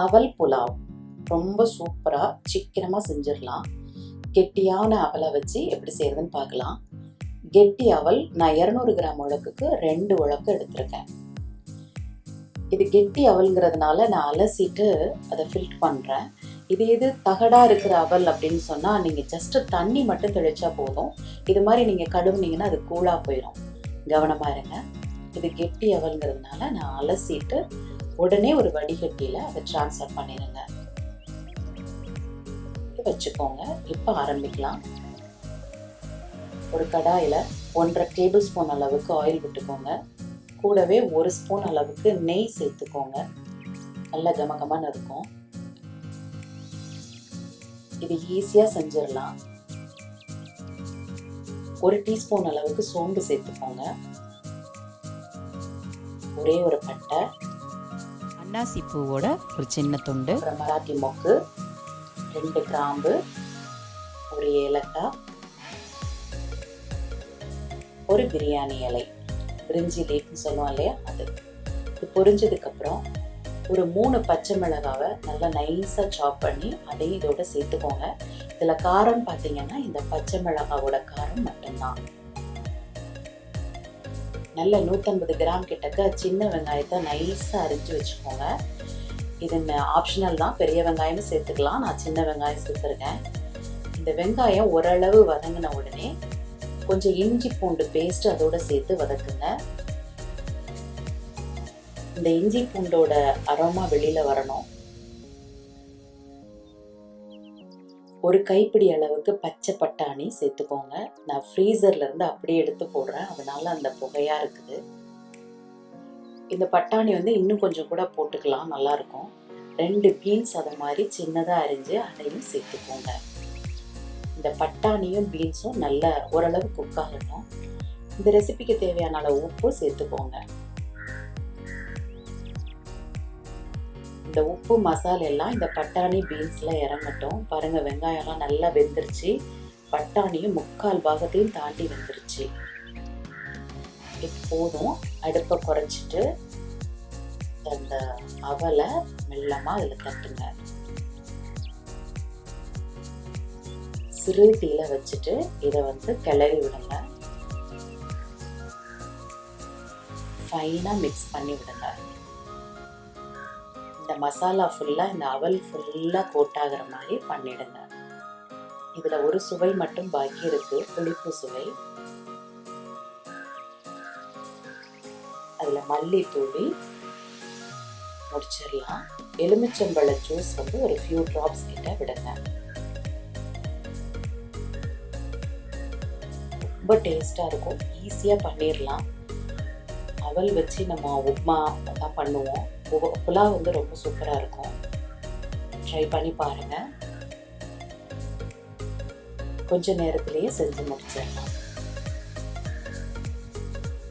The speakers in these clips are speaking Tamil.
அவல் புலாவ் ரொம்ப சூப்பராக சீக்கிரமாக செஞ்சிடலாம். கெட்டியான அவலை வச்சு எப்படி செய்யறதுன்னு பார்க்கலாம். கெட்டி அவல் நான் 200 கிராம் உலக்குக்கு 2 உலக்கு எடுத்திருக்கேன். இது கெட்டி அவல்ங்கிறதுனால நான் அலசிட்டு அதை ஃபில்ட் பண்ணுறேன். இது தகடாக இருக்கிற அவல் அப்படின்னு சொன்னால் நீங்கள் ஜஸ்ட்டு தண்ணி மட்டும் தெளிச்சா போதும். இது மாதிரி நீங்கள் கழுவுனீங்கன்னா அது கூலாக போயிடும். கவனமாக இருங்க. இது கெட்டி அவல்ங்கிறதுனால நான் அலசிட்டு உடனே ஒரு வடிகட்டியில் அதை ட்ரான்ஸ்ஃபர் பண்ணிடுங்க. வச்சுக்கோங்க. இப்போ ஆரம்பிக்கலாம். ஒரு கடாயில் 1.5 டேபிள் ஸ்பூன் அளவுக்கு ஆயில் விட்டுக்கோங்க. கூடவே 1 ஸ்பூன் அளவுக்கு நெய் சேர்த்துக்கோங்க. நல்லா கமகமான இருக்கும். இது ஈஸியாக செஞ்சிடலாம். 1 டீஸ்பூன் அளவுக்கு சோம்பு சேர்த்துக்கோங்க. ஒரே ஒரு பட்டை, அன்னாசி பூவோட ஒரு சின்ன துண்டு, மராத்தி மொக்கு, 2 கிராம்பு, ஒரு ஏலக்காய், ஒரு பிரியாணி இலை, பிரிஞ்சி லீஃப்னு சொல்லுவோம் இல்லையா, அது. இது பொரிஞ்சதுக்கப்புறம் ஒரு 3 பச்சை மிளகாவை நல்லா நைஸாக சாப் பண்ணி அதையும் இதோட சேர்த்துக்கோங்க. இதில் காரம் பார்த்தீங்கன்னா இந்த பச்சை மிளகாவோட காரம் மட்டும்தான். நல்ல 150 கிராம் கிட்டக்க சின்ன வெங்காயத்தை நைஸாக அரிஞ்சு வச்சுக்கோங்க. இது ஆப்ஷனல் தான். பெரிய வெங்காயமும் சேர்த்துக்கலாம். நான் சின்ன வெங்காயம் சேர்த்துருக்கேன். இந்த வெங்காயம் ஓரளவு வதங்கின உடனே கொஞ்சம் இஞ்சி பூண்டு பேஸ்ட் அதோட சேர்த்து வதக்குங்க. இந்த இஞ்சி பூண்டோட அரோமா வெளியில வரணும். ஒரு கைப்பிடி அளவுக்கு பச்சை பட்டாணி சேர்த்துக்கோங்க. நான் ஃப்ரீசர்ல இருந்து அப்படியே எடுத்து போடுறேன், அதனால அந்த புகையா இருக்குது. இந்த பட்டாணி இன்னும் கொஞ்சம் கூட போட்டுக்கலாம், நல்லா இருக்கும். 2 பீன்ஸ் அதை மாதிரி சின்னதாக அரிஞ்சு அதையும் சேர்த்துக்கோங்க. இந்த பட்டாணியும் பீன்ஸும் நல்லா ஓரளவு குக் ஆகட்டும். இந்த ரெசிபிக்கு தேவையான அளவு உப்பு சேர்த்துக்கோங்க. இந்த உப்பு மசாலா எல்லாம் இந்த பட்டாணி பீன்ஸ்ல இறங்கட்டும். பாருங்க, வெங்காயம்லாம் நல்லா வெந்துருச்சு. பட்டாணியும் 3/4 பாகத்தையும் தாண்டி வெந்துருச்சு. போதும். அடுப்பை குறைச்சிட்டு அந்த அவலை மெல்லமா அதில் தட்டுங்க. சிறு தீயில வச்சுட்டு இதை கிளறி விடுங்க. ஃபைனா மிக்ஸ் பண்ணி விடுங்க. இந்த மசாலா ஃபுல்லா, இந்த அவல் ஃபுல்லா கோட் ஆகிற மாதிரி பண்ணிடுங்க. இதுல ஒரு சுவை மட்டும் பாக்கி இருக்கு, புளிப்பு சுவை. அதுல மல்லி தூவி முடிச்சிடலாம். எலுமிச்சம்பழ ஜூஸ் ஒரு ஃபியூ டிராப்ஸ் கிட்ட விடுங்க. ரொம்ப டேஸ்டா இருக்கும். ஈஸியா பண்ணிடலாம். அவல் வச்சு நம்ம உப்மா தான் பண்ணுவோம். புலாவ் ரொம்ப சூப்பரா இருக்கும். ட்ரை பண்ணி பாருங்க. கொஞ்ச நேரத்திலேயே செஞ்சு முடிச்சிடலாம்.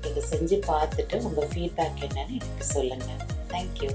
இதை செஞ்சு பார்த்துட்டு உங்க ஃபீட்பேக் என்னன்னு எனக்கு சொல்லுங்க. தேங்க்யூ.